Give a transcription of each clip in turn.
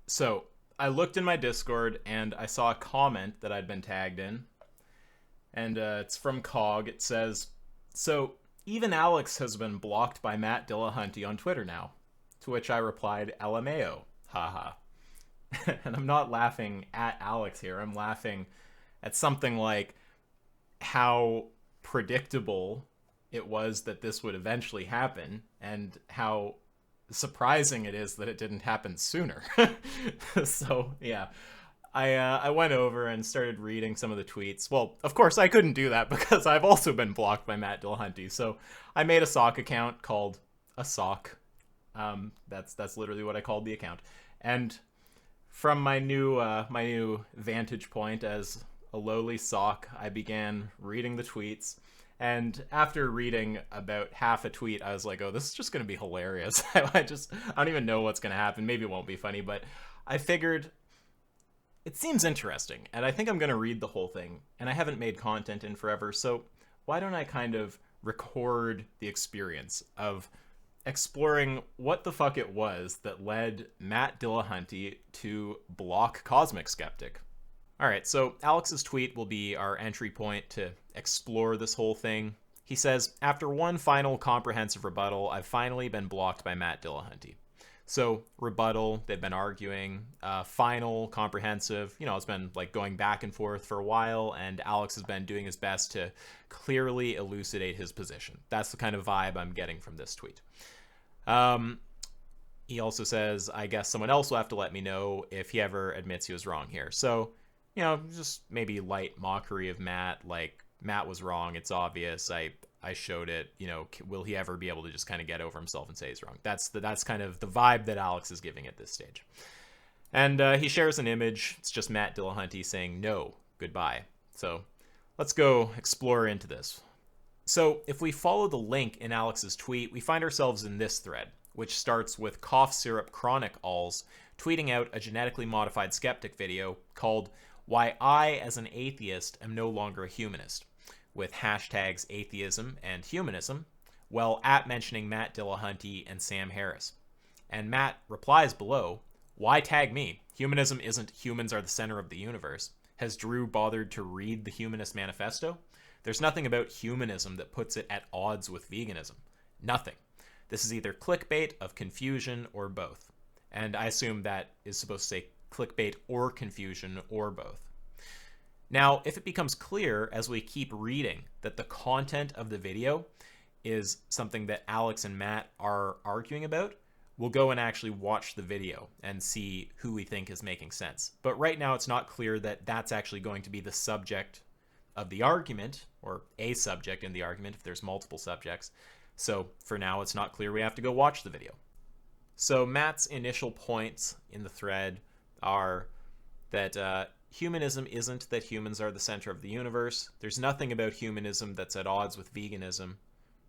So I looked in my Discord and I saw a comment that I'd been tagged in, and it's from Cog. It says, "So even Alex has been blocked by Matt Dillahunty on Twitter now." To which I replied, "LMAO, haha." And I'm not laughing at Alex here. I'm laughing at something like how predictable it was that this would eventually happen, and how surprising it is that it didn't happen sooner. So yeah, I went over and started reading some of the tweets. Well, of course I couldn't do that because I've also been blocked by Matt Dillahunty. So I made a sock account called a sock. That's literally what I called the account. And from my new vantage point as a lowly sock, I began reading the tweets. And after reading about half a tweet, I was like, "Oh, this is just gonna be hilarious." I don't even know what's gonna happen. Maybe it won't be funny, but I figured it seems interesting, and I think I'm gonna read the whole thing. And I haven't made content in forever, so why don't I kind of record the experience of exploring what the fuck it was that led Matt Dillahunty to block CosmicSkeptic. Alright, so Alex's tweet will be our entry point to explore this whole thing. He says, "After one final comprehensive rebuttal, I've finally been blocked by Matt Dillahunty." So, rebuttal, they've been arguing. Final, comprehensive, it's been like going back and forth for a while, and Alex has been doing his best to clearly elucidate his position. That's the kind of vibe I'm getting from this tweet. He also says, "I guess someone else will have to let me know if he ever admits he was wrong here." So, just maybe light mockery of Matt, like, Matt was wrong, it's obvious, I showed it, will he ever be able to just kind of get over himself and say he's wrong? That's kind of the vibe that Alex is giving at this stage. And he shares an image. It's just Matt Dillahunty saying, "No, goodbye." So let's go explore into this. So if we follow the link in Alex's tweet, we find ourselves in this thread, which starts with Cough Syrup Chronic Alls tweeting out a genetically modified skeptic video called "Why I, as an Atheist, Am No Longer a Humanist," with hashtags atheism and humanism, well, at mentioning Matt Dillahunty and Sam Harris. And Matt replies below, "Why tag me? Humanism isn't humans are the center of the universe. Has Drew bothered to read the Humanist Manifesto? There's nothing about humanism that puts it at odds with veganism. Nothing. This is either clickbait of confusion or both." And I assume that is supposed to say clickbait or confusion or both. Now, if it becomes clear as we keep reading that the content of the video is something that Alex and Matt are arguing about, we'll go and actually watch the video and see who we think is making sense. But right now, it's not clear that that's actually going to be the subject of the argument, or a subject in the argument if there's multiple subjects. So for now, it's not clear. We have to go watch the video. So Matt's initial points in the thread are that humanism isn't that humans are the center of the universe. There's nothing about humanism that's at odds with veganism.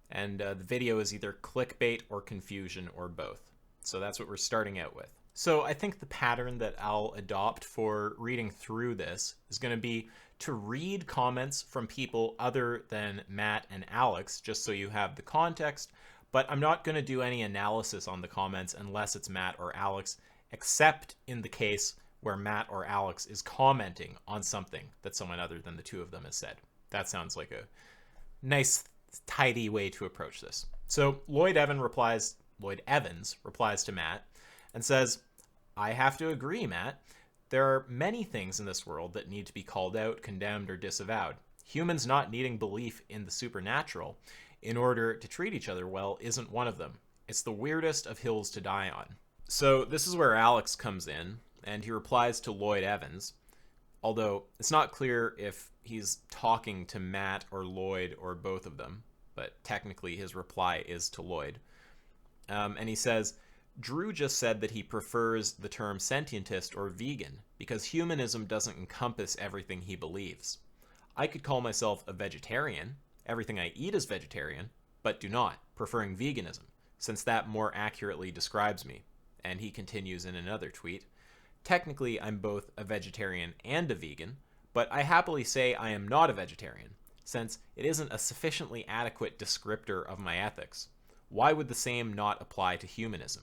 And the video is either clickbait or confusion or both. So that's what we're starting out with. So I think the pattern that I'll adopt for reading through this is going to be to read comments from people other than Matt and Alex, just so you have the context. But I'm not going to do any analysis on the comments unless it's Matt or Alex, except in the case where Matt or Alex is commenting on something that someone other than the two of them has said. That sounds like a nice, tidy way to approach this. So Lloyd Evans replies to Matt and says, "I have to agree, Matt. There are many things in this world that need to be called out, condemned, or disavowed. Humans not needing belief in the supernatural in order to treat each other well isn't one of them. It's the weirdest of hills to die on." So this is where Alex comes in, and he replies to Lloyd Evans, although it's not clear if he's talking to Matt or Lloyd or both of them, but technically his reply is to Lloyd. And he says, "Drew just said that he prefers the term sentientist or vegan because humanism doesn't encompass everything he believes. I could call myself a vegetarian. Everything I eat is vegetarian, but do not, preferring veganism, since that more accurately describes me." And he continues in another tweet, "Technically, I'm both a vegetarian and a vegan, but I happily say I am not a vegetarian, since it isn't a sufficiently adequate descriptor of my ethics. why would the same not apply to humanism?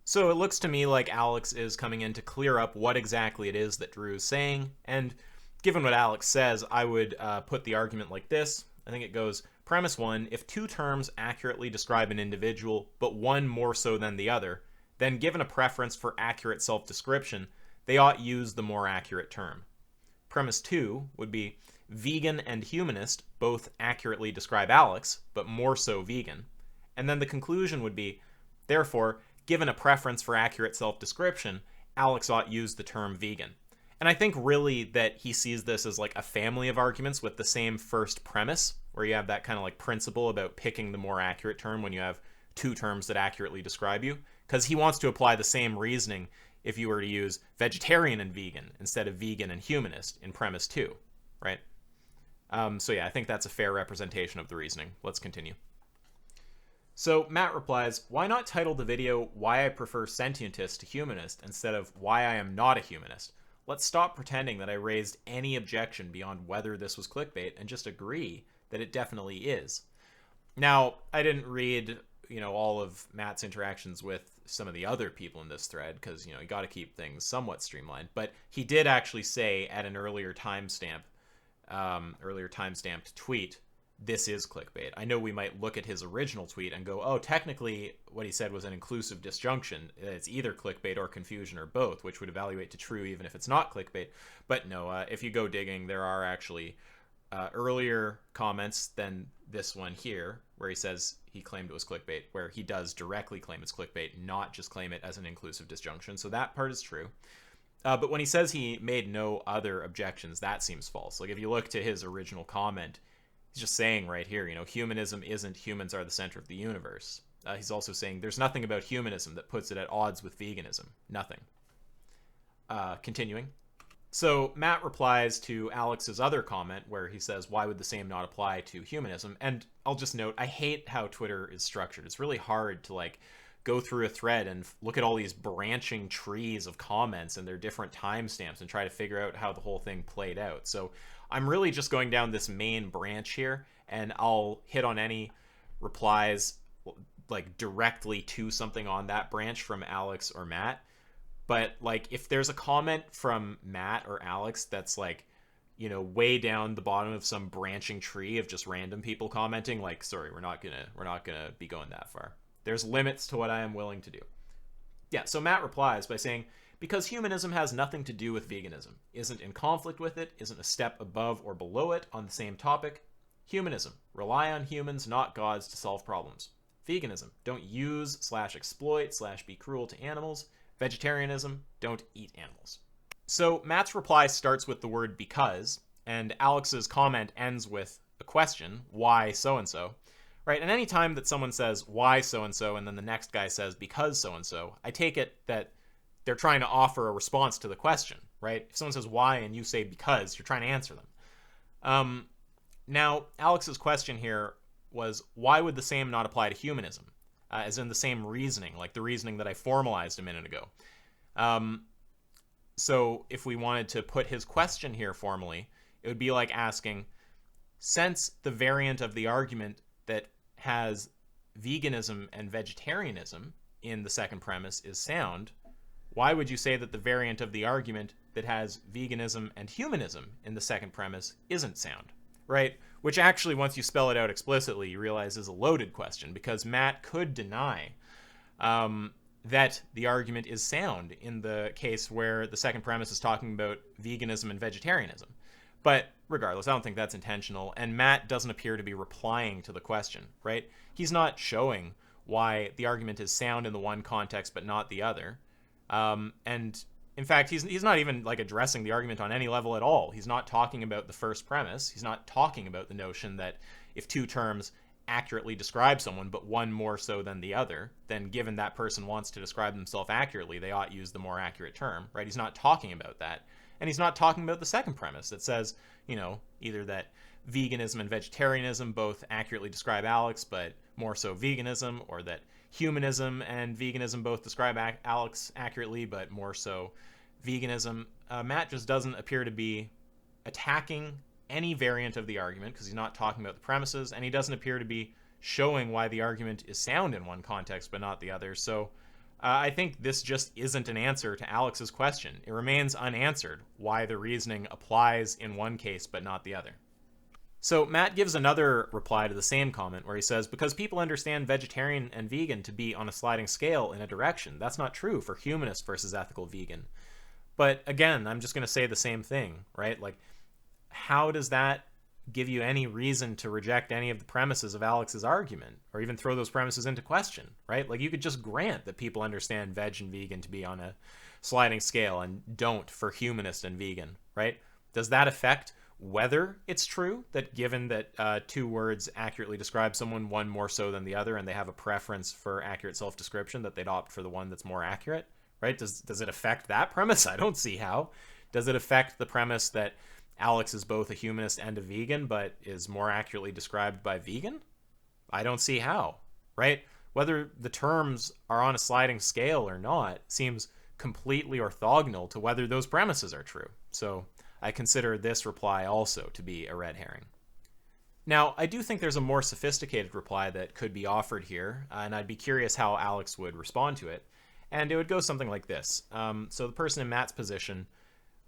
So it looks to me like Alex is coming in to clear up what exactly it is that Drew is saying, and given what Alex says, I would put the argument like this. I think it goes, premise one, if two terms accurately describe an individual, but one more so than the other, then given a preference for accurate self-description, they ought use the more accurate term. Premise two would be, vegan and humanist both accurately describe Alex, but more so vegan. And then the conclusion would be, therefore, given a preference for accurate self-description, Alex ought use the term vegan. And I think really that he sees this as like a family of arguments with the same first premise, where you have that kind of like principle about picking the more accurate term when you have two terms that accurately describe you, because he wants to apply the same reasoning if you were to use vegetarian and vegan instead of vegan and humanist in premise 2, right? So yeah, I think that's a fair representation of the reasoning. Let's continue. So Matt replies, why not title the video Why I Prefer Sentientist to Humanist instead of Why I Am Not a Humanist? Let's stop pretending that I raised any objection beyond whether this was clickbait and just agree that it definitely is. Now, I didn't read, all of Matt's interactions with some of the other people in this thread because, you got to keep things somewhat streamlined. But he did actually say at an earlier timestamped tweet, this is clickbait. I know we might look at his original tweet and go, oh, technically what he said was an inclusive disjunction. It's either clickbait or confusion or both, which would evaluate to true even if it's not clickbait. But no, if you go digging, there are actually earlier comments than this one here where he says he claimed it was clickbait, where he does directly claim it's clickbait, not just claim it as an inclusive disjunction. So that part is true. But when he says he made no other objections, that seems false. Like if you look to his original comment, he's just saying right here, humanism isn't humans are the center of the universe. He's also saying there's nothing about humanism that puts it at odds with veganism. Nothing. Continuing. So Matt replies to Alex's other comment where he says, why would the same not apply to humanism? And I'll just note, I hate how Twitter is structured. It's really hard to go through a thread and look at all these branching trees of comments and their different timestamps and try to figure out how the whole thing played out. So I'm really just going down this main branch here, and I'll hit on any replies directly to something on that branch from Alex or Matt. But if there's a comment from Matt or Alex that's way down the bottom of some branching tree of just random people commenting, sorry, we're not gonna be going that far. There's limits to what I am willing to do. Yeah, so Matt replies by saying, because humanism has nothing to do with veganism, isn't in conflict with it, isn't a step above or below it on the same topic. Humanism, rely on humans, not gods, to solve problems. Veganism, don't use/exploit/be cruel to animals. Vegetarianism, don't eat animals. So Matt's reply starts with the word because, and Alex's comment ends with a question, why so-and-so? Right, and any time that someone says, why so-and-so, and then the next guy says, because so-and-so, I take it that they're trying to offer a response to the question, right? If someone says why and you say because, you're trying to answer them. Now, Alex's question here was, why would the same not apply to humanism? As in the same reasoning, like the reasoning that I formalized a minute ago. So if we wanted to put his question here formally, it would be like asking, since the variant of the argument that has veganism and vegetarianism in the second premise is sound, why would you say that the variant of the argument that has veganism and humanism in the second premise isn't sound, right? Which actually, once you spell it out explicitly, you realize is a loaded question, because Matt could deny that the argument is sound in the case where the second premise is talking about veganism and vegetarianism. But regardless, I don't think that's intentional, and Matt doesn't appear to be replying to the question, right? He's not showing why the argument is sound in the one context but not the other. And in fact, he's not even addressing the argument on any level at all. He's not talking about the first premise. He's not talking about the notion that if two terms accurately describe someone, but one more so than the other, then given that person wants to describe themselves accurately, they ought use the more accurate term, right? He's not talking about that. And he's not talking about the second premise that says, either that veganism and vegetarianism both accurately describe Alex, but more so veganism, or that humanism and veganism both describe Alex accurately, but more so veganism. Matt just doesn't appear to be attacking any variant of the argument because he's not talking about the premises, and he doesn't appear to be showing why the argument is sound in one context but not the other. So I think this just isn't an answer to Alex's question. It remains unanswered why the reasoning applies in one case but not the other. So Matt gives another reply to the same comment where he says, because people understand vegetarian and vegan to be on a sliding scale in a direction, that's not true for humanist versus ethical vegan. But again, I'm just going to say the same thing, right? Like, how does that give you any reason to reject any of the premises of Alex's argument, or even throw those premises into question, right? Like, you could just grant that people understand veg and vegan to be on a sliding scale and don't for humanist and vegan, right? Does that affect whether it's true that given that two words accurately describe someone, one more so than the other, and they have a preference for accurate self-description, that they'd opt for the one that's more accurate, right? Does it affect that premise? I don't see how. Does it affect the premise that Alex is both a humanist and a vegan, but is more accurately described by vegan? I don't see how, right? Whether the terms are on a sliding scale or not seems completely orthogonal to whether those premises are true. So I consider this reply also to be a red herring. Now, I do think there's a more sophisticated reply that could be offered here, and I'd be curious how Alex would respond to it. And it would go something like this. So the person in Matt's position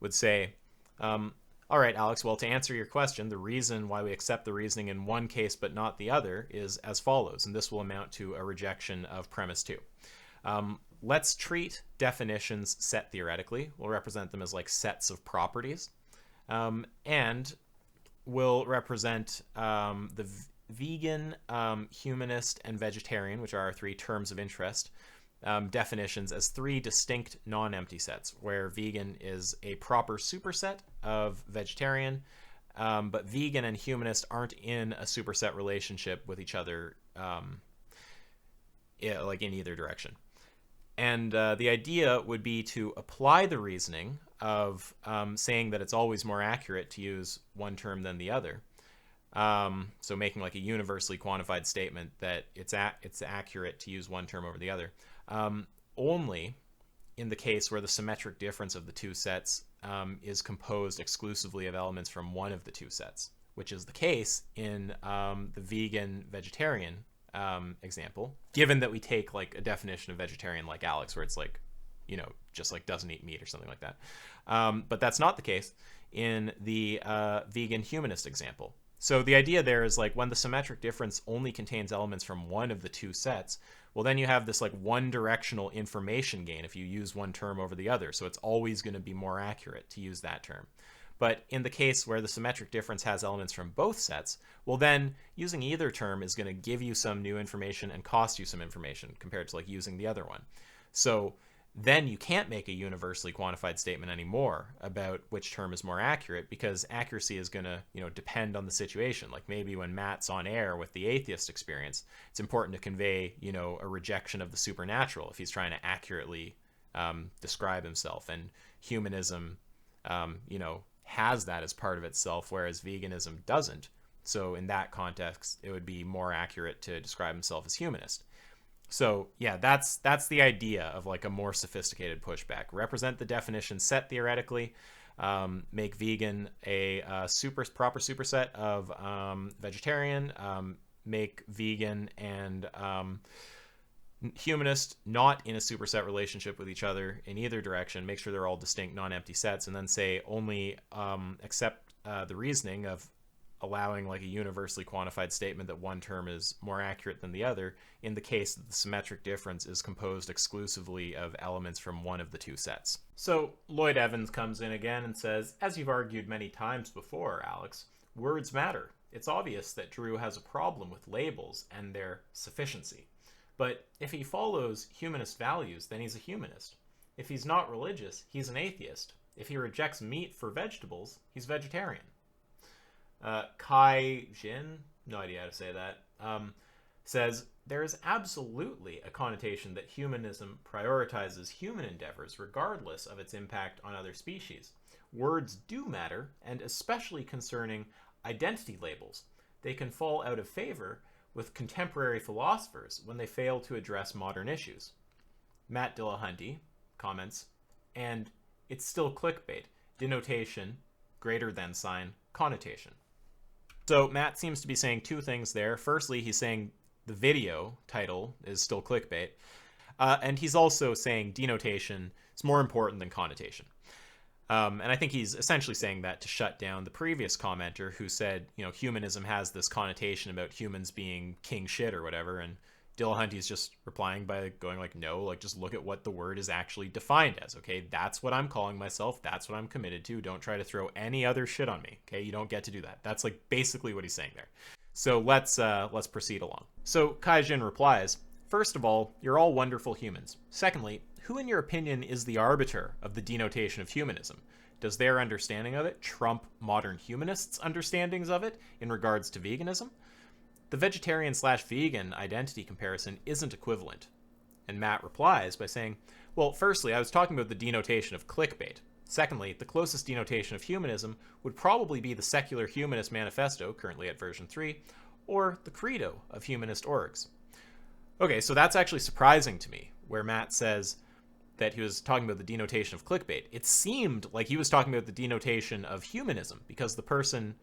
would say, all right, Alex, well, to answer your question, the reason why we accept the reasoning in one case but not the other is as follows, and this will amount to a rejection of premise 2. Let's treat definitions set theoretically. We'll represent them as like sets of properties. And we'll represent the vegan, humanist, and vegetarian, which are our three terms of interest, definitions as three distinct non-empty sets, where vegan is a proper superset of vegetarian, but vegan and humanist aren't in a superset relationship with each other, like in either direction. And the idea would be to apply the reasoning of saying that it's always more accurate to use one term than the other. So making like a universally quantified statement that it's accurate to use one term over the other. Only in the case where the symmetric difference of the two sets is composed exclusively of elements from one of the two sets, which is the case in the vegan-vegetarian example, given that we take like a definition of vegetarian like Alex, where it's like, you know, just like doesn't eat meat or something like that. But that's not the case in the vegan humanist example. So the idea there is like when the symmetric difference only contains elements from one of the two sets, well, then you have this like one directional information gain if you use one term over the other. So it's always going to be more accurate to use that term. But in the case where the symmetric difference has elements from both sets, well, then using either term is going to give you some new information and cost you some information compared to like using the other one. So then you can't make a universally quantified statement anymore about which term is more accurate, because accuracy is going to, you know, depend on the situation. Like maybe when Matt's on air with the atheist experience, it's important to convey, you know, a rejection of the supernatural if he's trying to accurately describe himself. And humanism, you know, has that as part of itself, whereas veganism doesn't. So in that context, it would be more accurate to describe himself as humanist. So yeah, that's the idea of like a more sophisticated pushback. Represent the definition set theoretically, make vegan a proper superset of vegetarian, make vegan and humanist not in a superset relationship with each other in either direction, make sure they're all distinct non-empty sets, and then say only accept the reasoning of allowing like a universally quantified statement that one term is more accurate than the other in the case that the symmetric difference is composed exclusively of elements from one of the two sets. So Lloyd Evans comes in again and says, as you've argued many times before, Alex, words matter. It's obvious that Drew has a problem with labels and their sufficiency. But if he follows humanist values, then he's a humanist. If he's not religious, he's an atheist. If he rejects meat for vegetables, he's vegetarian. Kai Jin, no idea how to say that, says, there is absolutely a connotation that humanism prioritizes human endeavors regardless of its impact on other species. Words do matter, and especially concerning identity labels. They can fall out of favor with contemporary philosophers when they fail to address modern issues. Matt Dillahunty comments, and it's still clickbait, denotation, greater than sign, connotation. So Matt seems to be saying two things there. Firstly, he's saying the video title is still clickbait. And he's also saying denotation is more important than connotation. And I think he's essentially saying that to shut down the previous commenter who said, humanism has this connotation about humans being king shit or whatever. And Dillahunty's just replying by going like, no, just look at what the word is actually defined as. Okay, that's what I'm calling myself. That's what I'm committed to. Don't try to throw any other shit on me. Okay, you don't get to do that. That's basically what he's saying there. So let's proceed along. So Kaijin replies, first of all, you're all wonderful humans. Secondly, who in your opinion is the arbiter of the denotation of humanism? Does their understanding of it trump modern humanists' understandings of it in regards to veganism? The vegetarian/vegan identity comparison isn't equivalent. And Matt replies by saying, well, firstly, I was talking about the denotation of clickbait. Secondly, the closest denotation of humanism would probably be the Secular Humanist Manifesto, currently at version 3, or the Credo of humanist orgs. Okay, so that's actually surprising to me, where Matt says that he was talking about the denotation of clickbait. It seemed like he was talking about the denotation of humanism, because the person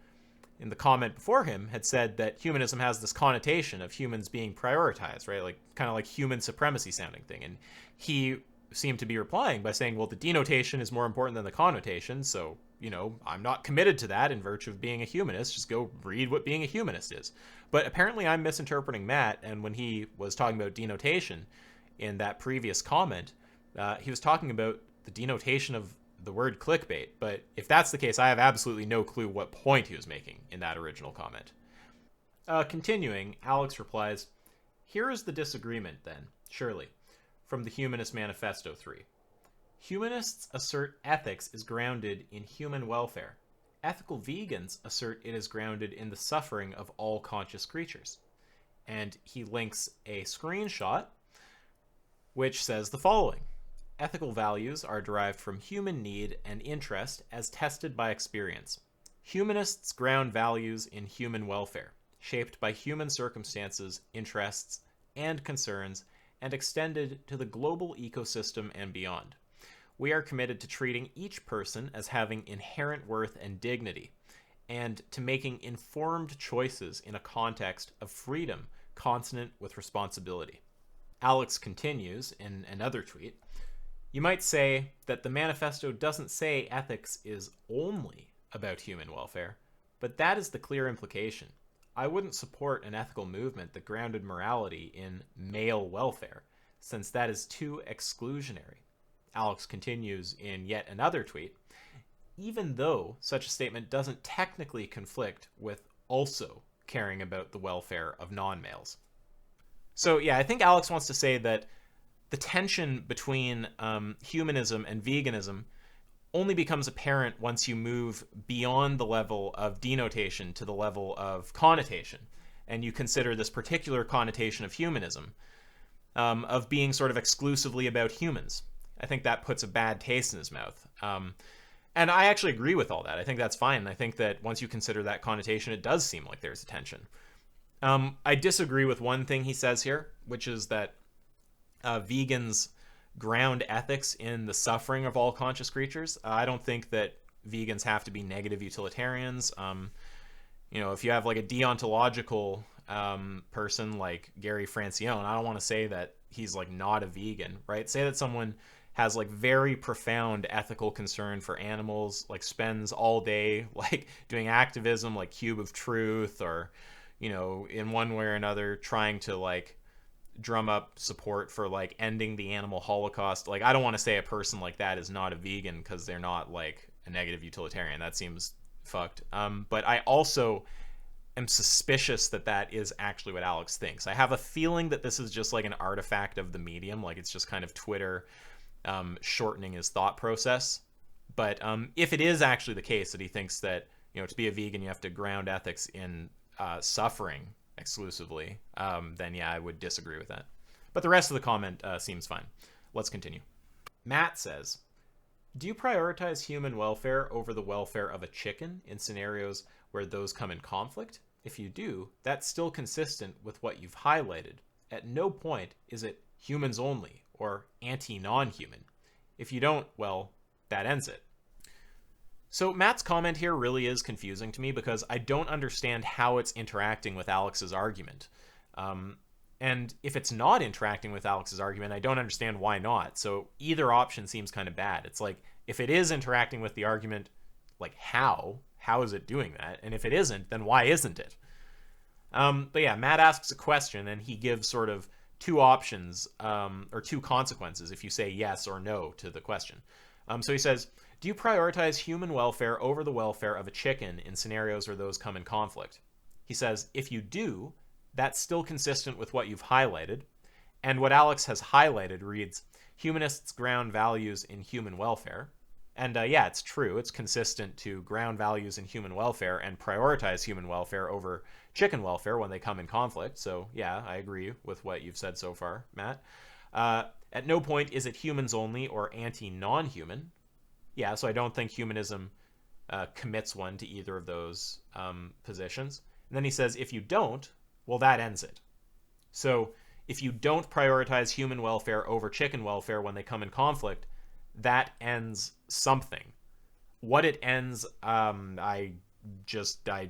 in the comment before him had said that humanism has this connotation of humans being prioritized, right? Kind of like human supremacy sounding thing. And he seemed to be replying by saying, well, the denotation is more important than the connotation, so, I'm not committed to that in virtue of being a humanist. Just go read what being a humanist is. But apparently I'm misinterpreting Matt, and when he was talking about denotation in that previous comment, he was talking about the denotation of the word clickbait. But if that's the case, I have absolutely no clue what point he was making in that original comment. Continuing, Alex replies, here is the disagreement then, surely, from the Humanist Manifesto 3. Humanists assert ethics is grounded in human welfare. Ethical vegans assert it is grounded in the suffering of all conscious creatures. And he links a screenshot which says the following. Ethical values are derived from human need and interest as tested by experience. Humanists ground values in human welfare, shaped by human circumstances, interests, and concerns, and extended to the global ecosystem and beyond. We are committed to treating each person as having inherent worth and dignity, and to making informed choices in a context of freedom consonant with responsibility. Alex continues in another tweet, you might say that the manifesto doesn't say ethics is only about human welfare, but that is the clear implication. I wouldn't support an ethical movement that grounded morality in male welfare, since that is too exclusionary. Alex continues in yet another tweet, even though such a statement doesn't technically conflict with also caring about the welfare of non-males. So yeah, I think Alex wants to say that the tension between humanism and veganism only becomes apparent once you move beyond the level of denotation to the level of connotation, and you consider this particular connotation of humanism of being sort of exclusively about humans. I think that puts a bad taste in his mouth. And I actually agree with all that. I think that's fine. I think that once you consider that connotation, it does seem like there's a tension. I disagree with one thing he says here, which is that vegans ground ethics in the suffering of all conscious creatures. I don't think that vegans have to be negative utilitarians. If you have a deontological person like Gary Francione, I don't want to say that he's not a vegan, right? Say that someone has very profound ethical concern for animals, spends all day doing activism like Cube of Truth, or in one way or another trying to drum up support for ending the animal holocaust. I don't want to say a person like that is not a vegan because they're not a negative utilitarian. That seems fucked. But I also am suspicious that that is actually what Alex thinks. I have a feeling that this is just an artifact of the medium, it's just kind of Twitter shortening his thought process. But if it is actually the case that he thinks that to be a vegan you have to ground ethics in suffering exclusively, then yeah, I would disagree with that. But the rest of the comment seems fine. Let's continue. Matt says, do you prioritize human welfare over the welfare of a chicken in scenarios where those come in conflict? If you do, that's still consistent with what you've highlighted. At no point is it humans only or anti-non-human. If you don't, well, that ends it. So Matt's comment here really is confusing to me because I don't understand how it's interacting with Alex's argument. And if it's not interacting with Alex's argument, I don't understand why not. So either option seems kind of bad. It's like, if it is interacting with the argument, like how is it doing that? And if it isn't, then why isn't it? But yeah, Matt asks a question and he gives sort of two options, or two consequences if you say yes or no to the question. So he says, do you prioritize human welfare over the welfare of a chicken in scenarios where those come in conflict? He says, if you do, that's still consistent with what you've highlighted. And what Alex has highlighted reads, humanists ground values in human welfare. And yeah, it's true. It's consistent to ground values in human welfare and prioritize human welfare over chicken welfare when they come in conflict. So yeah, I agree with what you've said so far, Matt. At no point is it humans only or anti-non-human. Yeah, so I don't think humanism commits one to either of those positions. And then he says, if you don't, well, that ends it. So if you don't prioritize human welfare over chicken welfare when they come in conflict, that ends something. What it ends, I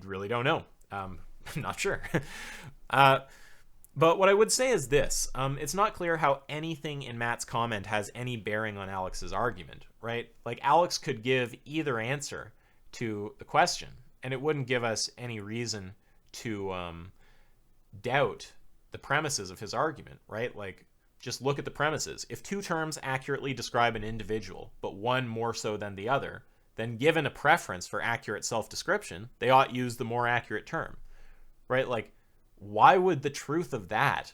really don't know. I'm not sure. But what I would say is this. It's not clear how anything in Matt's comment has any bearing on Alex's argument, right? Like, Alex could give either answer to the question, and it wouldn't give us any reason to doubt the premises of his argument, right? Like, just look at the premises. If two terms accurately describe an individual, but one more so than the other, then given a preference for accurate self-description, they ought use the more accurate term, right? Like, why would the truth of that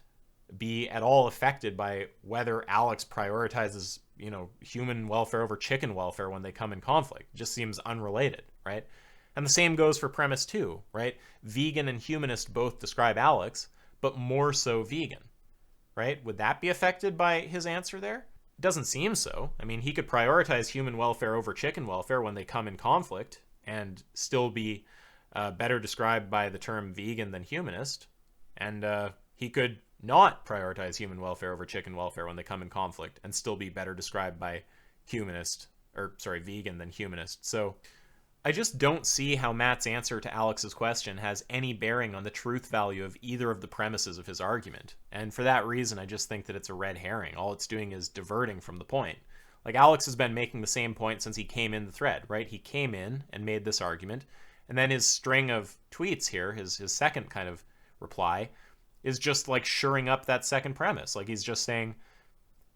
be at all affected by whether Alex prioritizes, human welfare over chicken welfare when they come in conflict? It just seems unrelated, right? And the same goes for premise 2, right? Vegan and humanist both describe Alex, but more so vegan, right? Would that be affected by his answer there? It doesn't seem so. I mean, he could prioritize human welfare over chicken welfare when they come in conflict and still be better described by the term vegan than humanist. And he could not prioritize human welfare over chicken welfare when they come in conflict and still be better described by vegan than humanist. So I just don't see how Matt's answer to Alex's question has any bearing on the truth value of either of the premises of his argument. And for that reason, I just think that it's a red herring. All it's doing is diverting from the point. Like, Alex has been making the same point since he came in the thread, right? He came in and made this argument. And then his string of tweets here, his second kind of reply, is just like shoring up that second premise. Like, he's just saying,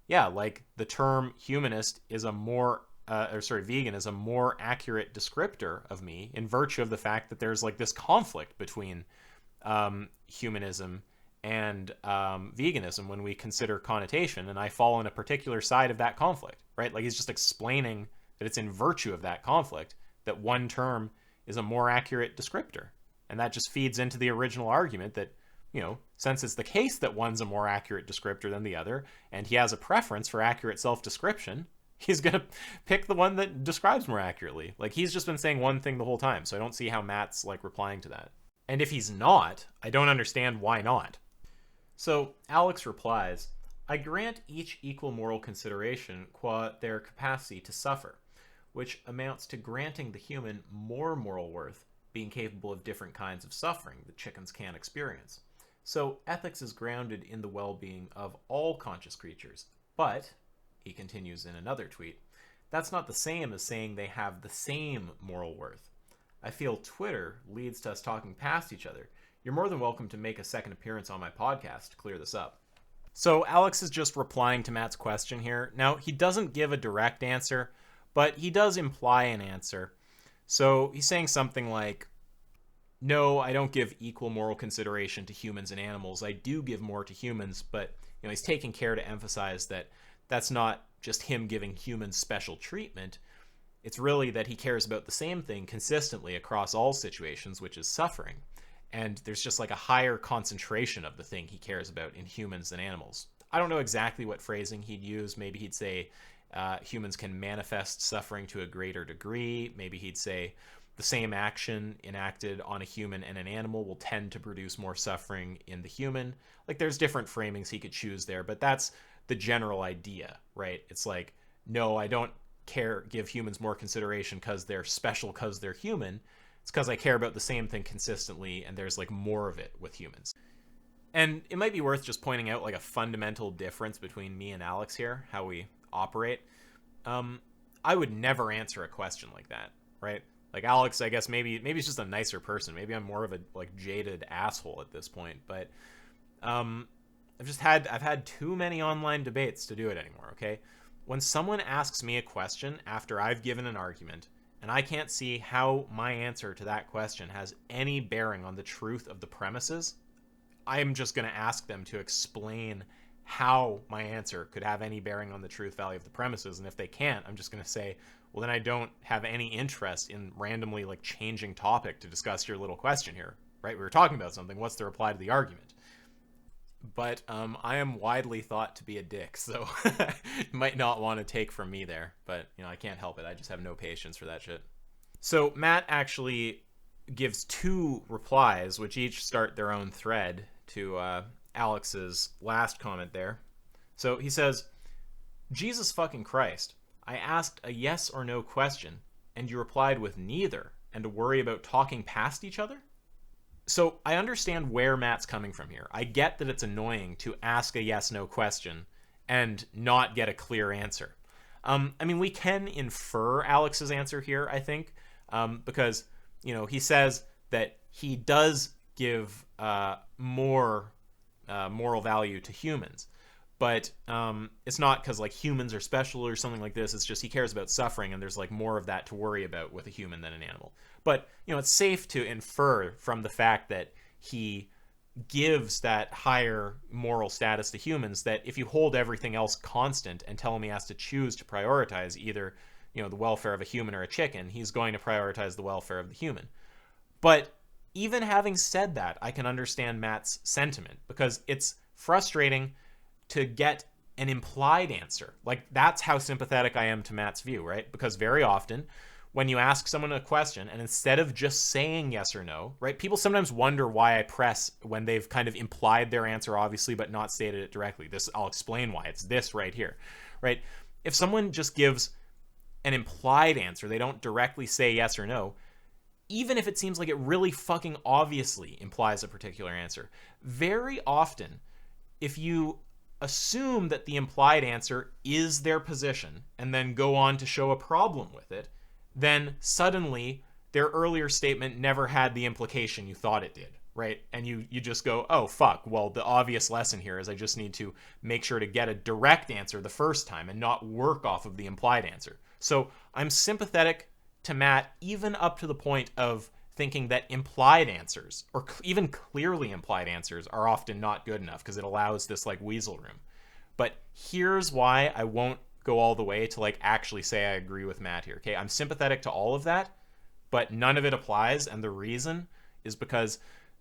yeah, like, the term humanist is a more vegan is a more accurate descriptor of me in virtue of the fact that there's like this conflict between humanism and veganism when we consider connotation, and I fall on a particular side of that conflict, right? Like, he's just explaining that it's in virtue of that conflict that one term is a more accurate descriptor. And that just feeds into the original argument that, since it's the case that one's a more accurate descriptor than the other, and he has a preference for accurate self-description, he's going to pick the one that describes more accurately. Like, he's just been saying one thing the whole time, so I don't see how Matt's, like, replying to that. And if he's not, I don't understand why not. So Alex replies, I grant each equal moral consideration qua their capacity to suffer, which amounts to granting the human more moral worth, being capable of different kinds of suffering that chickens can't experience. So ethics is grounded in the well-being of all conscious creatures, but, he continues in another tweet, that's not the same as saying they have the same moral worth. I feel Twitter leads to us talking past each other. You're more than welcome to make a second appearance on my podcast to clear this up. So Alex is just replying to Matt's question here. Now, he doesn't give a direct answer, but he does imply an answer. So he's saying something like, no, I don't give equal moral consideration to humans and animals. I do give more to humans, but he's taking care to emphasize that that's not just him giving humans special treatment. It's really that he cares about the same thing consistently across all situations, which is suffering. And there's just like a higher concentration of the thing he cares about in humans than animals. I don't know exactly what phrasing he'd use. Maybe he'd say humans can manifest suffering to a greater degree. Maybe he'd say the same action enacted on a human and an animal will tend to produce more suffering in the human. Like, there's different framings he could choose there, but that's the general idea, right? It's like, no, I don't give humans more consideration because they're special because they're human. It's because I care about the same thing consistently, and there's like more of it with humans. And it might be worth just pointing out like a fundamental difference between me and Alex here, how we operate. I would never answer a question like that, right? Like Alex, I guess maybe he's just a nicer person. Maybe I'm more of a like jaded asshole at this point, but I've had too many online debates to do it anymore, okay? When someone asks me a question after I've given an argument and I can't see how my answer to that question has any bearing on the truth of the premises, I'm just going to ask them to explain how my answer could have any bearing on the truth value of the premises. And if they can't, I'm just going to say, well, then I don't have any interest in randomly like changing topic to discuss your little question here, right? We were talking about something. What's the reply to the argument? But I am widely thought to be a dick, so you might not want to take from me there. But, you know, I can't help it. I just have no patience for that shit. So Matt actually gives two replies, which each start their own thread to Alex's last comment there. So he says, Jesus fucking Christ, I asked a yes or no question, and you replied with neither, and to worry about talking past each other? So I understand where Matt's coming from here. I get that it's annoying to ask a yes-no question and not get a clear answer. I mean, we can infer Alex's answer here, I think, because, you know, he says that he does give more moral value to humans. But it's not because like humans are special or something like this. It's just he cares about suffering, and there's like more of that to worry about with a human than an animal. But, you know, it's safe to infer from the fact that he gives that higher moral status to humans that if you hold everything else constant and tell him he has to choose to prioritize either, you know, the welfare of a human or a chicken, he's going to prioritize the welfare of the human. But even having said that, I can understand Matt's sentiment because it's frustrating to get an implied answer. Like, that's how sympathetic I am to Matt's view, right? Because very often when you ask someone a question and instead of just saying yes or no, right? People sometimes wonder why I press when they've kind of implied their answer, obviously, but not stated it directly. I'll explain why. It's this right here, right? If someone just gives an implied answer, they don't directly say yes or no, even if it seems like it really fucking obviously implies a particular answer, very often, if you assume that the implied answer is their position and then go on to show a problem with it, then suddenly their earlier statement never had the implication you thought it did, right? And you just go, oh, fuck, well, the obvious lesson here is I just need to make sure to get a direct answer the first time and not work off of the implied answer. So I'm sympathetic to Matt even up to the point of thinking that implied answers, or even clearly implied answers, are often not good enough because it allows this like weasel room. But here's why I won't go all the way to like actually say I agree with Matt here. Okay, I'm sympathetic to all of that, but none of it applies, and the reason is because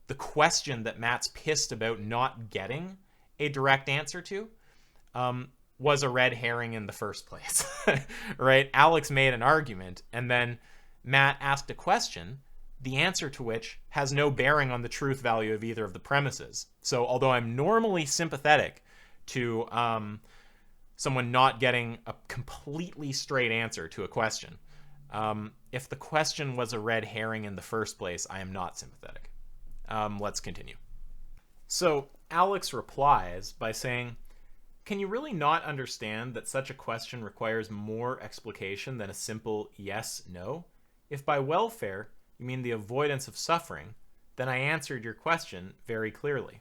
the question that Matt's pissed about not getting a direct answer to was a red herring in the first place, right? Alex made an argument, and then Matt asked a question, the answer to which has no bearing on the truth value of either of the premises. So although I'm normally sympathetic to someone not getting a completely straight answer to a question, if the question was a red herring in the first place, I am not sympathetic. Let's continue. So Alex replies by saying, can you really not understand that such a question requires more explication than a simple yes-no? If by welfare you mean the avoidance of suffering, then I answered your question very clearly.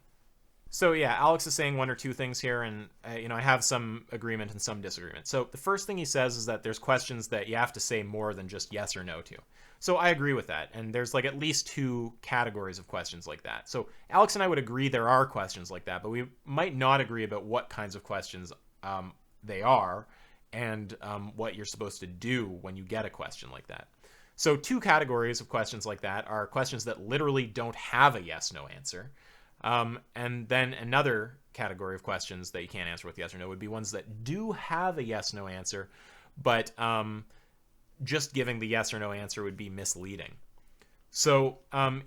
So yeah, Alex is saying one or two things here, and I have some agreement and some disagreement. So the first thing he says is that there's questions that you have to say more than just yes or no to. So I agree with that, and there's like at least two categories of questions like that. So Alex and I would agree there are questions like that, but we might not agree about what kinds of questions they are and what you're supposed to do when you get a question like that. So two categories of questions like that are questions that literally don't have a yes-no answer. And then another category of questions that you can't answer with yes or no would be ones that do have a yes-no answer, but just giving the yes or no answer would be misleading. So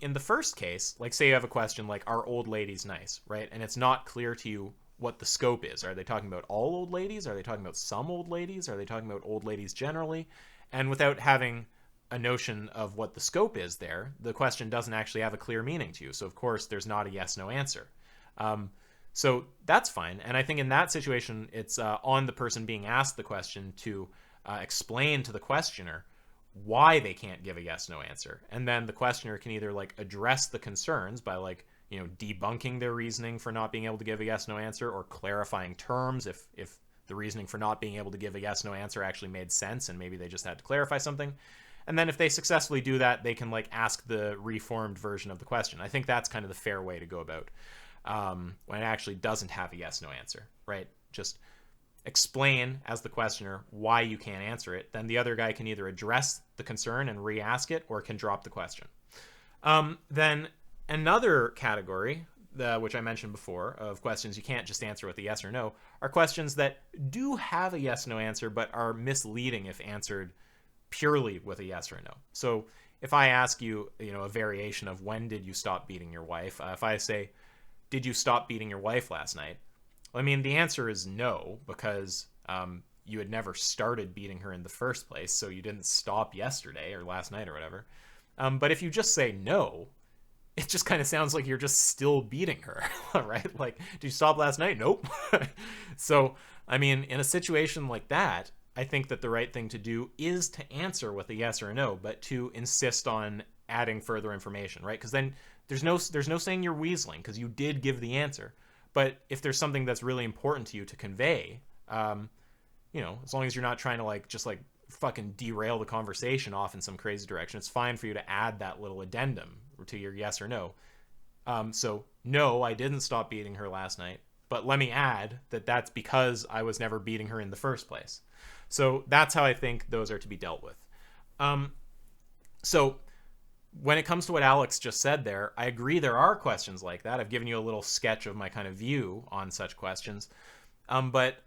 in the first case, like say you have a question like, are old ladies nice, right? And it's not clear to you what the scope is. Are they talking about all old ladies? Are they talking about some old ladies? Are they talking about old ladies generally? And without having a notion of what the scope is there, the question doesn't actually have a clear meaning to you. So of course there's not a yes-no answer. So that's fine. And I think in that situation, it's on the person being asked the question to explain to the questioner why they can't give a yes no answer. And then the questioner can either like address the concerns by like, debunking their reasoning for not being able to give a yes no answer, or clarifying terms if the reasoning for not being able to give a yes no answer actually made sense and maybe they just had to clarify something. And then if they successfully do that, they can like ask the reformed version of the question. I think that's kind of the fair way to go about when it actually doesn't have a yes no answer, right? Just explain as the questioner why you can't answer it. Then the other guy can either address the concern and re-ask it, or can drop the question. Then another category, which I mentioned before, of questions you can't just answer with a yes or no, are questions that do have a yes no answer but are misleading if answered purely with a yes or no. So if I ask you, a variation of when did you stop beating your wife, if I say, did you stop beating your wife last night? Well, I mean, the answer is no, because you had never started beating her in the first place, so you didn't stop yesterday or last night or whatever. But if you just say no, it just kind of sounds like you're just still beating her, right? Like, did you stop last night? Nope. So, I mean, in a situation like that, I think that the right thing to do is to answer with a yes or a no, but to insist on adding further information, right? Because then there's no saying you're weaseling, because you did give the answer. But if there's something that's really important to you to convey, as long as you're not trying to just fucking derail the conversation off in some crazy direction, it's fine for you to add that little addendum to your yes or no. So no, I didn't stop beating her last night, but let me add that that's because I was never beating her in the first place. So that's how I think those are to be dealt with. So when it comes to what Alex just said there, I agree there are questions like that. I've given you a little sketch of my kind of view on such questions. But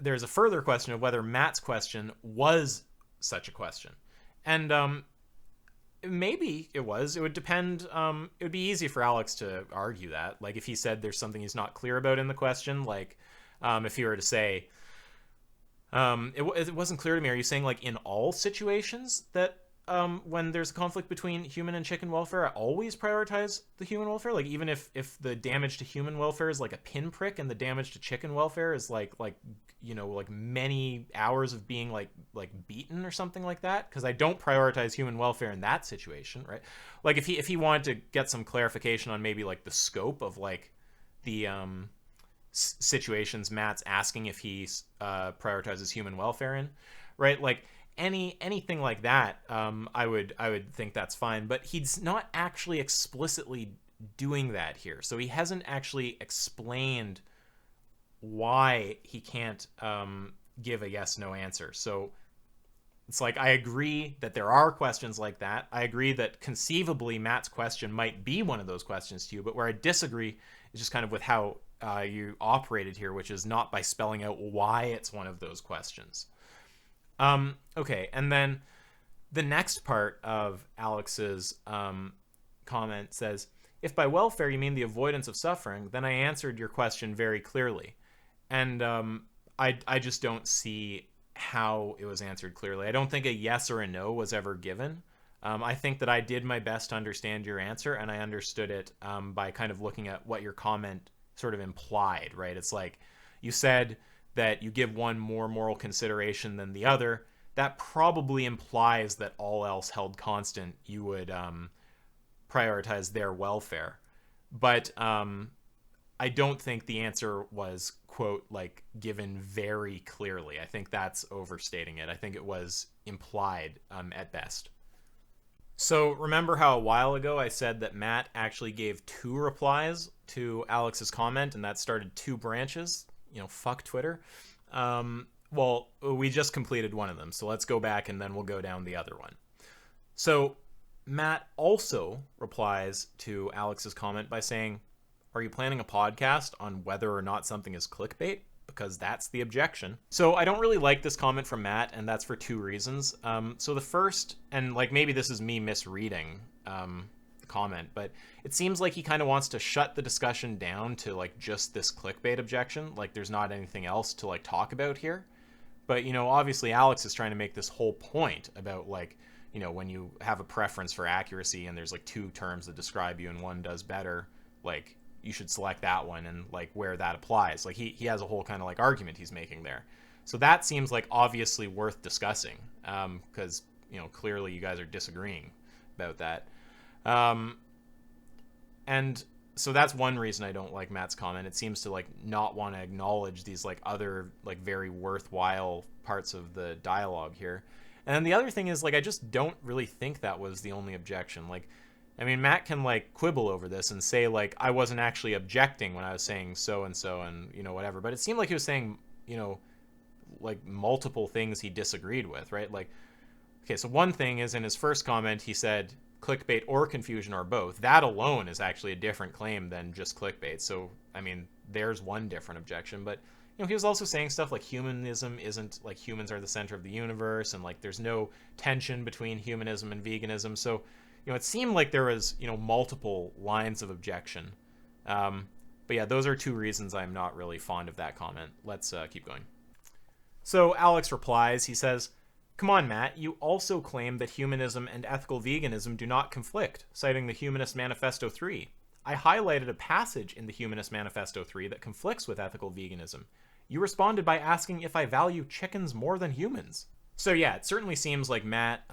there's a further question of whether Matt's question was such a question. And maybe it was. It would depend. It would be easy for Alex to argue that. Like if he said there's something he's not clear about in the question, like if he were to say, it wasn't clear to me, are you saying like in all situations that when there's a conflict between human and chicken welfare, I always prioritize the human welfare? Like even if the damage to human welfare is like a pinprick and the damage to chicken welfare is like many hours of being like beaten or something like that, because I don't prioritize human welfare in that situation, right? Like if he wanted to get some clarification on maybe like the scope of like the situations Matt's asking if he prioritizes human welfare in, right? Like anything like that, I would think that's fine. But he's not actually explicitly doing that here, so he hasn't actually explained why he can't give a yes no answer. So it's like, I agree that there are questions like that. I agree that conceivably Matt's question might be one of those questions to you, but where I disagree is just kind of with how you operated here, which is not by spelling out why it's one of those questions. Okay, and then the next part of Alex's comment says, if by welfare you mean the avoidance of suffering, then I answered your question very clearly. And I just don't see how it was answered clearly. I don't think a yes or a no was ever given. I think that I did my best to understand your answer, and I understood it by kind of looking at what your comment sort of implied, right? It's like you said that you give one more moral consideration than the other. That probably implies that all else held constant, you would prioritize their welfare. But I don't think the answer was, quote, like given very clearly. I think that's overstating it. I think it was implied at best. So remember how a while ago I said that Matt actually gave 2 replies to Alex's comment, and that started 2 branches? Fuck Twitter. Well, we just completed one of them, so let's go back and then we'll go down the other one. So Matt also replies to Alex's comment by saying, are you planning a podcast on whether or not something is clickbait? Because that's the objection. So I don't really like this comment from Matt, and that's for 2 reasons. So the first, and like maybe this is me misreading the comment, but it seems like he kind of wants to shut the discussion down to like just this clickbait objection. Like there's not anything else to like talk about here. But, obviously Alex is trying to make this whole point about like, when you have a preference for accuracy and there's like 2 terms that describe you and one does better, like you should select that one and like where that applies. Like he has a whole kind of like argument he's making there. So that seems like obviously worth discussing, because clearly you guys are disagreeing about that. And so that's one reason I don't like Matt's comment. It seems to like not want to acknowledge these like other like very worthwhile parts of the dialogue here. And then the other thing is like I just don't really think that was the only objection. Like, I mean, Matt can like quibble over this and say like I wasn't actually objecting when I was saying so and so and whatever, but it seemed like he was saying like multiple things he disagreed with, right? Like, okay, so one thing is in his first comment he said clickbait or confusion or both. That alone is actually a different claim than just clickbait. So, I mean, there's one different objection. But, he was also saying stuff like humanism isn't, like, humans are the center of the universe, and, like, there's no tension between humanism and veganism. So, it seemed like there was, multiple lines of objection. But yeah, those are two reasons I'm not really fond of that comment. Let's keep going. So Alex replies, he says, "Come on, Matt, you also claim that humanism and ethical veganism do not conflict, citing the Humanist Manifesto 3. I highlighted a passage in the Humanist Manifesto 3 that conflicts with ethical veganism. You responded by asking if I value chickens more than humans." So yeah, it certainly seems like Matt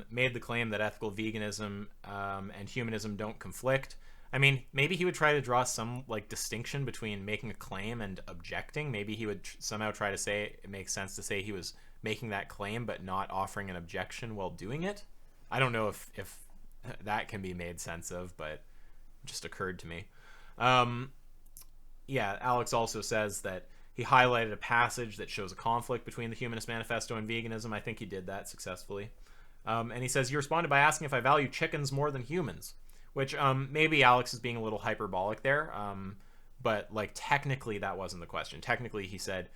made the claim that ethical veganism and humanism don't conflict. I mean, maybe he would try to draw some like distinction between making a claim and objecting. Maybe he would somehow try to say it makes sense to say he was making that claim but not offering an objection while doing it. I don't know if that can be made sense of, but it just occurred to me. Yeah, Alex also says that he highlighted a passage that shows a conflict between the Humanist Manifesto and veganism. I think he did that successfully. And he says, "You responded by asking if I value chickens more than humans," which maybe Alex is being a little hyperbolic there. But like technically that wasn't the question. Technically he said,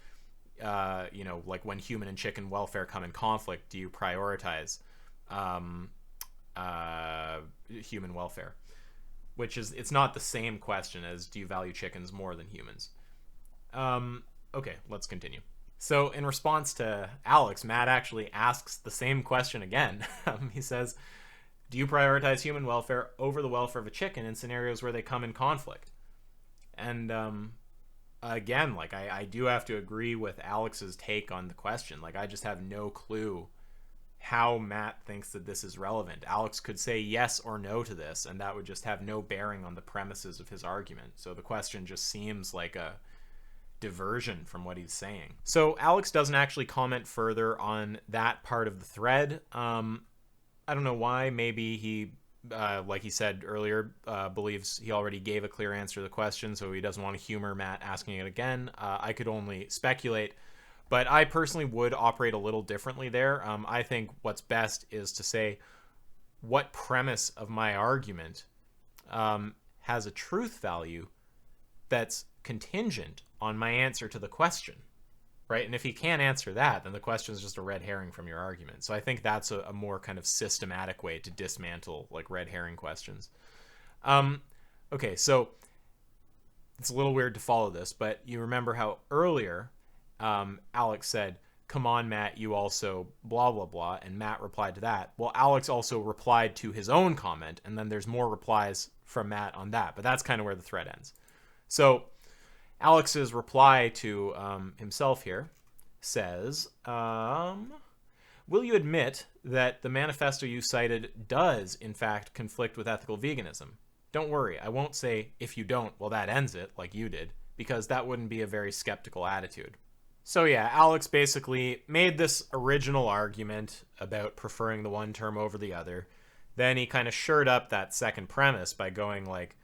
like when human and chicken welfare come in conflict, do you prioritize human welfare? Which is, it's not the same question as do you value chickens more than humans? Okay, let's continue. So in response to Alex, Matt actually asks the same question again. He says, "Do you prioritize human welfare over the welfare of a chicken in scenarios where they come in conflict?" And again, like I do have to agree with Alex's take on the question. Like I just have no clue how Matt thinks that this is relevant. Alex could say yes or no to this, and that would just have no bearing on the premises of his argument. So the question just seems like a diversion from what he's saying. So Alex doesn't actually comment further on that part of the thread. I don't know why. Maybe he, like he said earlier, believes he already gave a clear answer to the question, so he doesn't want to humor Matt asking it again. I could only speculate, but I personally would operate a little differently there. I think what's best is to say what premise of my argument has a truth value that's contingent on my answer to the question, right? And if he can't answer that, then the question is just a red herring from your argument. So I think that's a more kind of systematic way to dismantle like red herring questions. Okay, so it's a little weird to follow this, but you remember how earlier Alex said, "Come on, Matt, you also blah, blah, blah," and Matt replied to that. Well, Alex also replied to his own comment, and then there's more replies from Matt on that, but that's kind of where the thread ends. So Alex's reply to himself here says, "Will you admit that the manifesto you cited does, in fact, conflict with ethical veganism? Don't worry, I won't say, if you don't, well, that ends it, like you did, because that wouldn't be a very skeptical attitude." So yeah, Alex basically made this original argument about preferring the one term over the other. Then he kind of shored up that second premise by going like,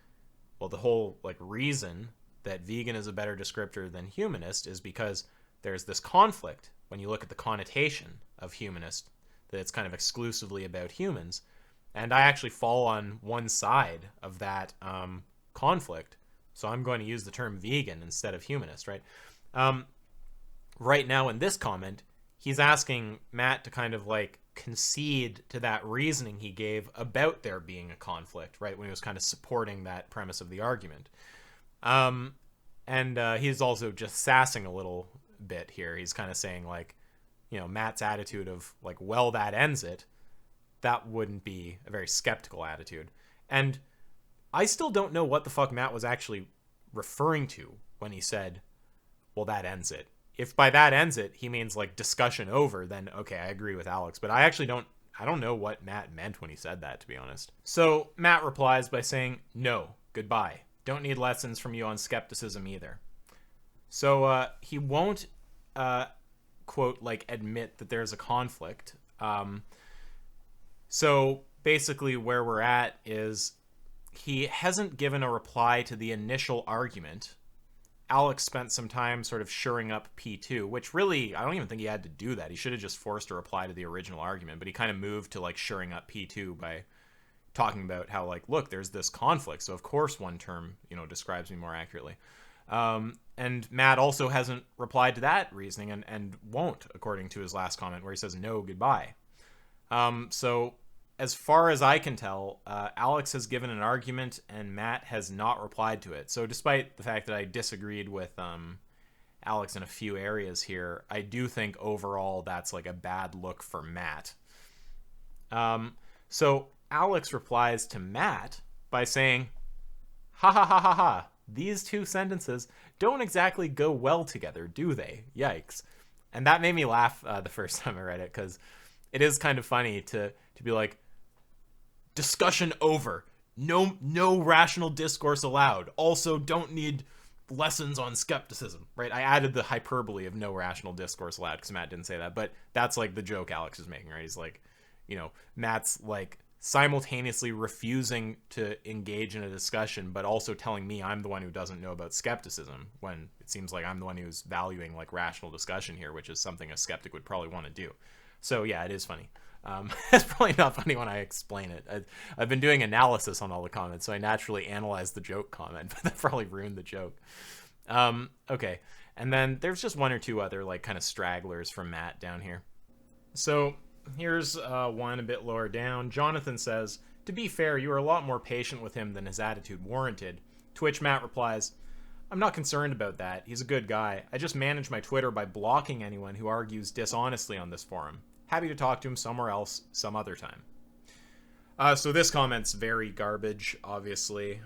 well, the whole like reason that vegan is a better descriptor than humanist is because there's this conflict when you look at the connotation of humanist, that it's kind of exclusively about humans. And I actually fall on one side of that conflict. So I'm going to use the term vegan instead of humanist, right? Right now in this comment, he's asking Matt to kind of like concede to that reasoning he gave about there being a conflict, right? When he was kind of supporting that premise of the argument. And he's also just sassing a little bit here. He's kind of saying like, Matt's attitude of like, well, that ends it. That wouldn't be a very skeptical attitude. And I still don't know what the fuck Matt was actually referring to when he said, well, that ends it. If by that ends it, he means like discussion over, then okay, I agree with Alex. But I don't know what Matt meant when he said that, to be honest. So Matt replies by saying, no, goodbye. Don't need lessons from you on skepticism either. So he won't, quote, like admit that there's a conflict. So basically where we're at is he hasn't given a reply to the initial argument. Alex spent some time sort of shoring up P2, which really, I don't even think he had to do that. He should have just forced a reply to the original argument, but he kind of moved to like shoring up P2 by talking about how like, look, there's this conflict. So of course one term, describes me more accurately. And Matt also hasn't replied to that reasoning and won't, according to his last comment where he says, no, goodbye. So as far as I can tell, Alex has given an argument and Matt has not replied to it. So despite the fact that I disagreed with Alex in a few areas here, I do think overall that's like a bad look for Matt. So Alex replies to Matt by saying, ha ha ha ha ha, these two sentences don't exactly go well together, do they? Yikes. And that made me laugh the first time I read it, because it is kind of funny to be like, discussion over. No rational discourse allowed. Also, don't need lessons on skepticism, right? I added the hyperbole of no rational discourse allowed because Matt didn't say that, but that's like the joke Alex is making, right? He's like, Matt's like simultaneously refusing to engage in a discussion, but also telling me I'm the one who doesn't know about skepticism, when it seems like I'm the one who's valuing like rational discussion here, which is something a skeptic would probably want to do. So yeah, it is funny. It's probably not funny when I explain it. I've been doing analysis on all the comments, so I naturally analyzed the joke comment, but that probably ruined the joke. Okay, and then there's just one or two other like kind of stragglers from Matt down here. So here's one a bit lower down. Jonathan says, to be fair, you are a lot more patient with him than his attitude warranted. To which Matt replies, I'm not concerned about that. He's a good guy. I just manage my Twitter by blocking anyone who argues dishonestly on this forum. Happy to talk to him somewhere else some other time. So this comment's very garbage, obviously.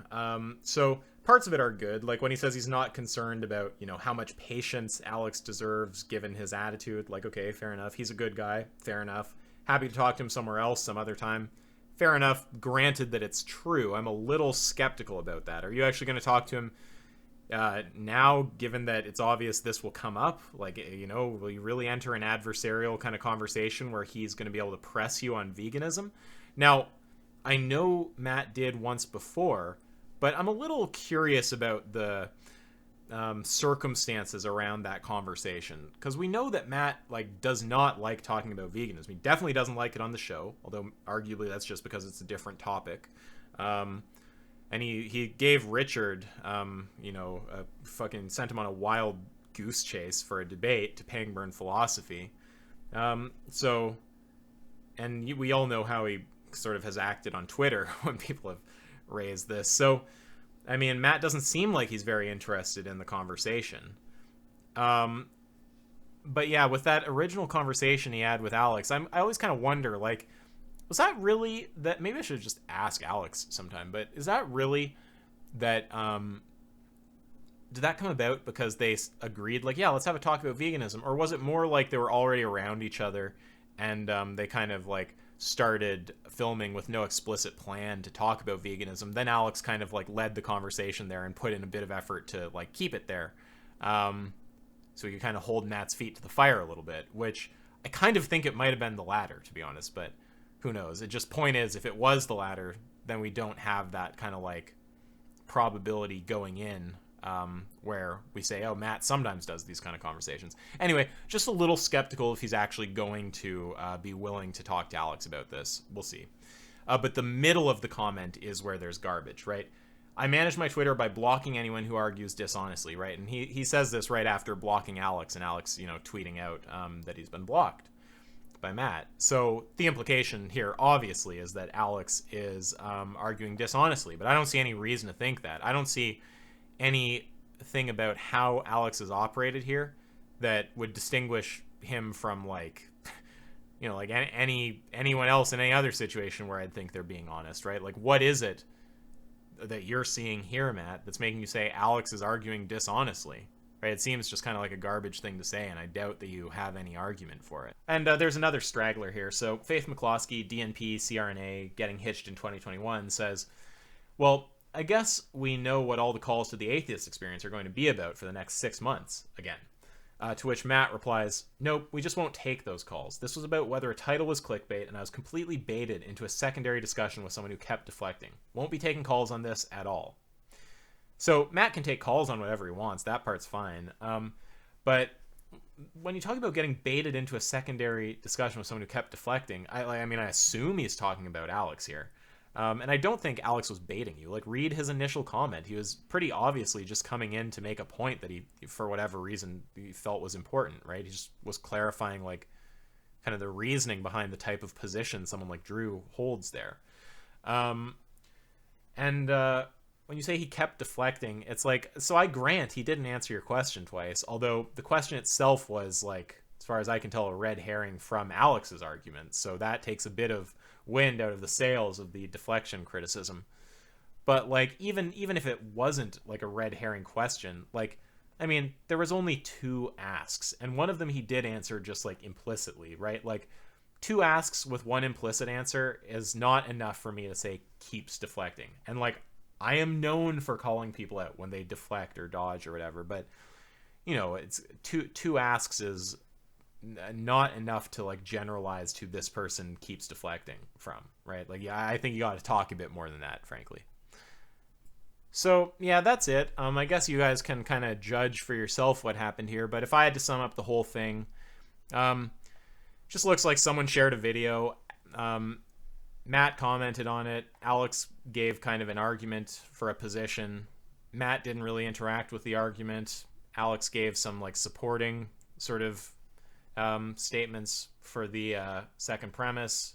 So parts of it are good. Like when he says he's not concerned about, how much patience Alex deserves given his attitude. Like, okay, fair enough. He's a good guy. Fair enough. Happy to talk to him somewhere else some other time. Fair enough. Granted that it's true. I'm a little skeptical about that. Are you actually going to talk to him now, given that it's obvious this will come up? Like, will you really enter an adversarial kind of conversation where he's going to be able to press you on veganism? Now, I know Matt did once before, but I'm a little curious about the circumstances around that conversation, because we know that Matt does not like talking about veganism. He definitely doesn't like it on the show, although arguably that's just because it's a different topic. And he gave Richard, sent him on a wild goose chase for a debate to Pangburn philosophy. And we all know how he sort of has acted on Twitter when people have raised this. So, I mean, Matt doesn't seem like he's very interested in the conversation. But yeah, with that original conversation he had with Alex, I always kind of wonder, was that really that? Maybe I should just ask Alex sometime, but is that really that, did that come about because they agreed, yeah, let's have a talk about veganism? Or was it more like they were already around each other and they kind of started filming with no explicit plan to talk about veganism? Then Alex kind of led the conversation there and put in a bit of effort to keep it there. So he could kind of hold Matt's feet to the fire a little bit, which I kind of think it might have been the latter, to be honest, but who knows? It just, point is, if it was the latter, then we don't have that kind of probability going in where we say, oh, Matt sometimes does these kind of conversations. Anyway, just a little skeptical if he's actually going to be willing to talk to Alex about this. We'll see. But the middle of the comment is where there's garbage, right? I manage my Twitter by blocking anyone who argues dishonestly, right? And he says this right after blocking Alex, and Alex, tweeting out that he's been blocked by Matt. So the implication here, obviously, is that Alex is arguing dishonestly, but I don't see any reason to think that. I don't see anything about how Alex is operated here that would distinguish him from anyone else in any other situation where I'd think they're being honest, right? What is it that you're seeing here, Matt, that's making you say Alex is arguing dishonestly? Right? It seems just kind of like a garbage thing to say, and I doubt that you have any argument for it. And there's another straggler here. So Faith McCloskey, DNP, CRNA, getting hitched in 2021, says, well, I guess we know what all the calls to the atheist experience are going to be about for the next 6 months, again. To which Matt replies, nope, we just won't take those calls. This was about whether a title was clickbait, and I was completely baited into a secondary discussion with someone who kept deflecting. Won't be taking calls on this at all. So Matt can take calls on whatever he wants. That part's fine. But when you talk about getting baited into a secondary discussion with someone who kept deflecting, I mean, I assume he's talking about Alex here. And I don't think Alex was baiting you. Like, read his initial comment. He was pretty obviously just coming in to make a point that he, for whatever reason, he felt was important, right? He just was clarifying, like, kind of the reasoning behind the type of position someone like Drew holds there. When you say he kept deflecting, it's like, so I grant he didn't answer your question twice, although the question itself was, like, as far as I can tell, a red herring from Alex's argument. So that takes a bit of wind out of the sails of the deflection criticism. But, like, even if it wasn't like a red herring question, like, I mean, there was only 2 asks, and one of them he did answer just, like, implicitly, right? Like, 2 asks with 1 implicit answer is not enough for me to say keeps deflecting. And, like, I am known for calling people out when they deflect or dodge or whatever, but, you know, it's two asks is not enough to, like, generalize to this person keeps deflecting from, right? Like, yeah, I think you got to talk a bit more than that, frankly. So yeah, that's it. I guess you guys can kind of judge for yourself what happened here, but if I had to sum up the whole thing, just looks like someone shared a video. Matt commented on it. Alex gave kind of an argument for a position. Matt didn't really interact with the argument. Alex gave some, like, supporting sort of statements for the second premise.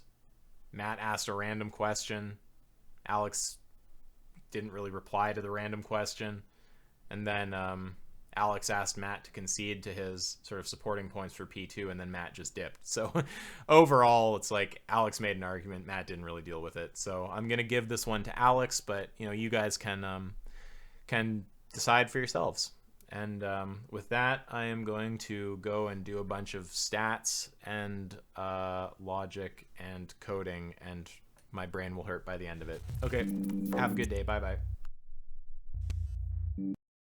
Matt asked a random question. Alex didn't really reply to the random question. And then Alex asked Matt to concede to his sort of supporting points for P2, and then Matt just dipped. So overall, it's like Alex made an argument, Matt didn't really deal with it. So I'm going to give this one to Alex, but, you know, you guys can decide for yourselves. And with that, I am going to go and do a bunch of stats and logic and coding, and my brain will hurt by the end of it. Okay, have a good day. Bye-bye.